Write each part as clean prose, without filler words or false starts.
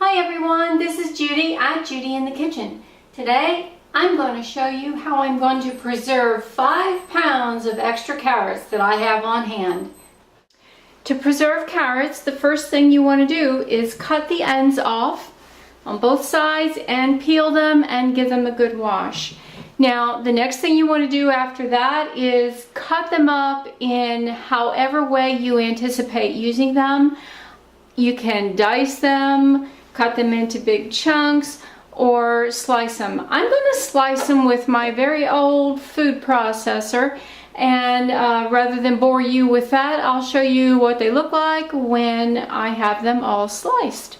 Hi everyone, this is Judy at Judy in the Kitchen. Today I'm going to show you how I'm going to preserve 5 pounds of extra carrots that I have on hand. To preserve carrots, the first thing you want to do is cut the ends off on both sides and peel them and give them a good wash. Now the next thing you want to do after that is cut them up in however way you anticipate using them. You can dice them, cut them into big chunks, or slice them. I'm going to slice them with my very old food processor, and rather than bore you with that, I'll show you what they look like when I have them all sliced.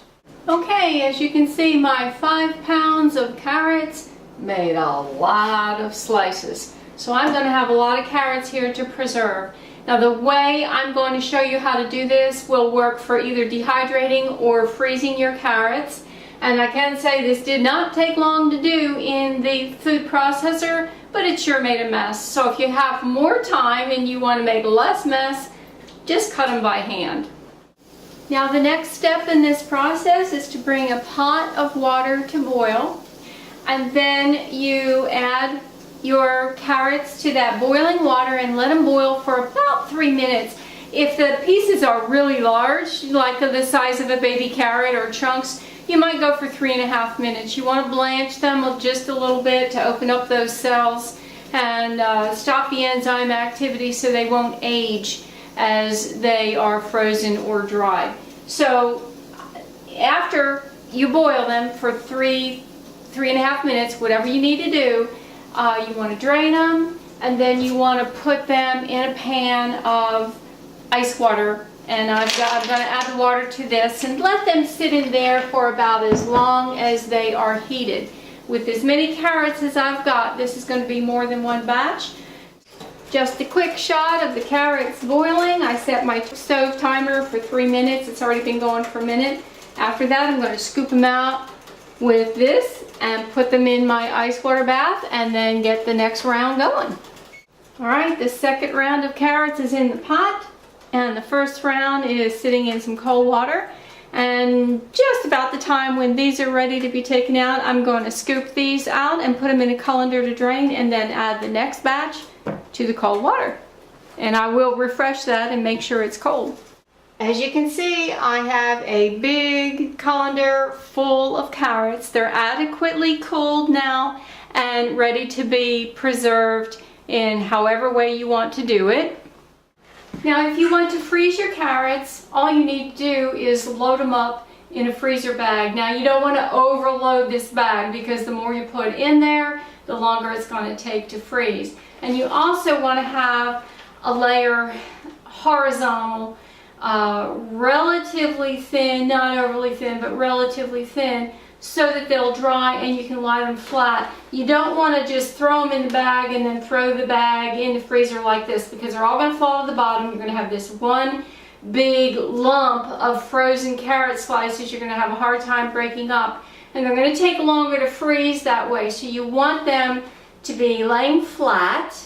Okay, as you can see, my 5 pounds of carrots made a lot of slices. So I'm going to have a lot of carrots here to preserve. Now the way I'm going to show you how to do this will work for either dehydrating or freezing your carrots. And I can say this did not take long to do in the food processor, but it sure made a mess. So if you have more time and you want to make less mess, just cut them by hand. Now the next step in this process is to bring a pot of water to boil, and then you add your carrots to that boiling water and let them boil for about 3 minutes. If the pieces are really large, like the size of a baby carrot or chunks, you might go for 3.5 minutes. You want to blanch them just a little bit to open up those cells and stop the enzyme activity so they won't age as they are frozen or dry. So after you boil them for 3.5 minutes, whatever you need to do, you want to drain them, and then you want to put them in a pan of ice water. And I'm going to add the water to this and let them sit in there for about as long as they are heated. With as many carrots as I've got, this is going to be more than one batch. Just a quick shot of the carrots boiling. I set my stove timer for 3 minutes. It's already been going for a minute. After that, I'm going to scoop them out with this and put them in my ice water bath and then get the next round going. Alright, the second round of carrots is in the pot, and the first round is sitting in some cold water. And just about the time when these are ready to be taken out, I'm going to scoop these out and put them in a colander to drain, and then add the next batch to the cold water. And I will refresh that and make sure it's cold. As you can see, I have a big colander full of carrots. They're adequately cooled now and ready to be preserved in however way you want to do it. Now if you want to freeze your carrots, all you need to do is load them up in a freezer bag. Now you don't want to overload this bag, because the more you put in there, the longer it's going to take to freeze. And you also want to have a layer horizontal, relatively thin, not overly thin, but relatively thin, so that they'll dry and you can lie them flat. You don't want to just throw them in the bag and then throw the bag in the freezer like this, because they're all going to fall to the bottom. You're going to have this one big lump of frozen carrot slices you're going to have a hard time breaking up, and they're going to take longer to freeze that way. So you want them to be laying flat,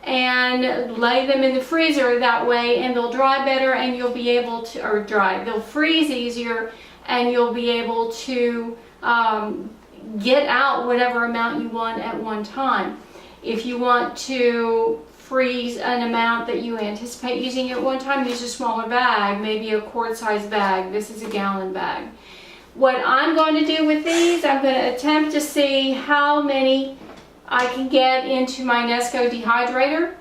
and lay them in the freezer that way, and they'll dry better, and you'll be able to, or dry, they'll freeze easier, and you'll be able to get out whatever amount you want at one time. If you want to freeze an amount that you anticipate using at one time, use a smaller bag, maybe a quart-sized bag. This is a gallon bag. What I'm going to do with these, I'm going to attempt to see how many I can get into my Nesco dehydrator,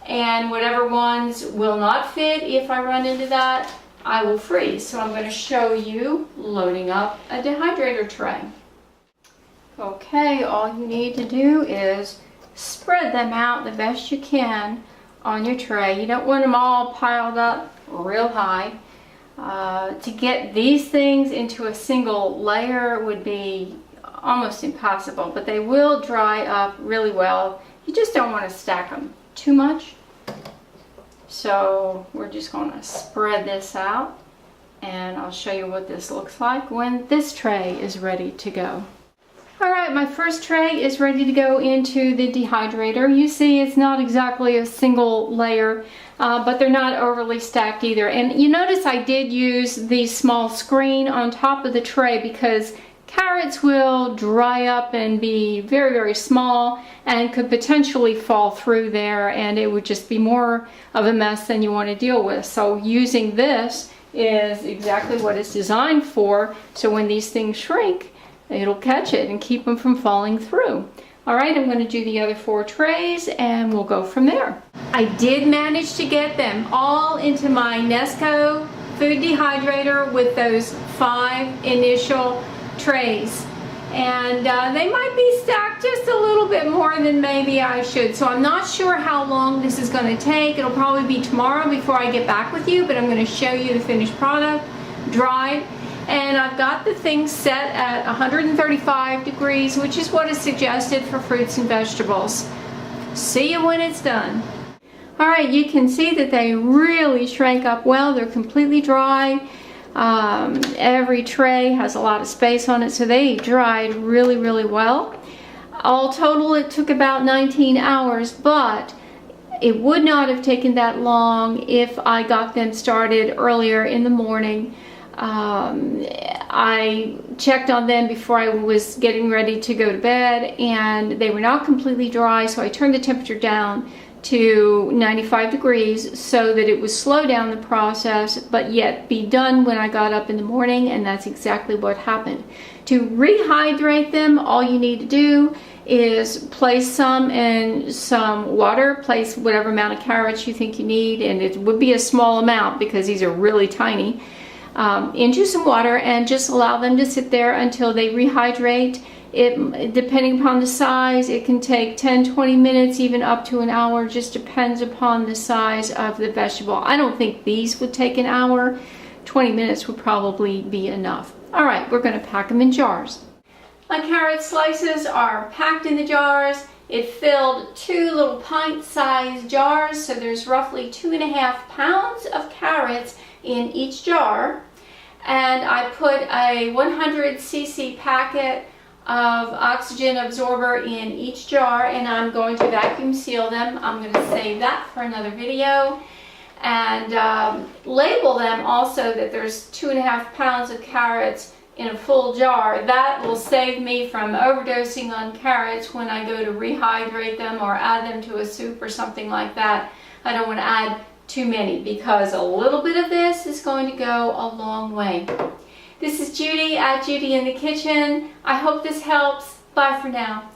and whatever ones will not fit, if I run into that, I will freeze. So I'm going to show you loading up a dehydrator tray. Okay, all you need to do is spread them out the best you can on your tray. You don't want them all piled up real high. To get these things into a single layer would be almost impossible, but they will dry up really well. You just don't want to stack them too much. So we're just going to spread this out, and I'll show you what this looks like when this tray is ready to go. Alright, my first tray is ready to go into the dehydrator. You see it's not exactly a single layer, but they're not overly stacked either. And you notice I did use the small screen on top of the tray because carrots will dry up and be very, very small and could potentially fall through there, and it would just be more of a mess than you want to deal with. So using this is exactly what it's designed for, so when these things shrink, it'll catch it and keep them from falling through. Alright, I'm going to do the other 4 trays and we'll go from there. I did manage to get them all into my Nesco food dehydrator with those 5 initial trays. And they might be stacked just a little bit more than maybe I should. So I'm not sure how long this is going to take. It'll probably be tomorrow before I get back with you, but I'm going to show you the finished product, dried. And I've got the thing set at 135 degrees, which is what is suggested for fruits and vegetables. See you when it's done. Alright, you can see that they really shrank up well. They're completely dry. Every tray has a lot of space on it, so they dried really, really well. All total, it took about 19 hours, but it would not have taken that long if I got them started earlier in the morning. I checked on them before I was getting ready to go to bed, and they were not completely dry, so I turned the temperature down to 95 degrees so that it would slow down the process but yet be done when I got up in the morning, and that's exactly what happened. To rehydrate them, all you need to do is place some in some water, place whatever amount of carrots you think you need, and it would be a small amount because these are really tiny, into some water, and just allow them to sit there until they rehydrate. It, depending upon the size, it can take 10-20 minutes, even up to an hour. Just depends upon the size of the vegetable. I don't think these would take an hour. 20 minutes would probably be enough. All right, we're going to pack them in jars. My carrot slices are packed in the jars. It filled 2 little pint-sized jars, so there's roughly 2.5 pounds of carrots in each jar. And I put a 100 cc packet of oxygen absorber in each jar, and I'm going to vacuum seal them. I'm going to save that for another video, and label them also that there's 2.5 pounds of carrots in a full jar. That will save me from overdosing on carrots when I go to rehydrate them or add them to a soup or something like that. I don't want to add too many because a little bit of this is going to go a long way. This is Judy at Judy in the Kitchen. I hope this helps. Bye for now.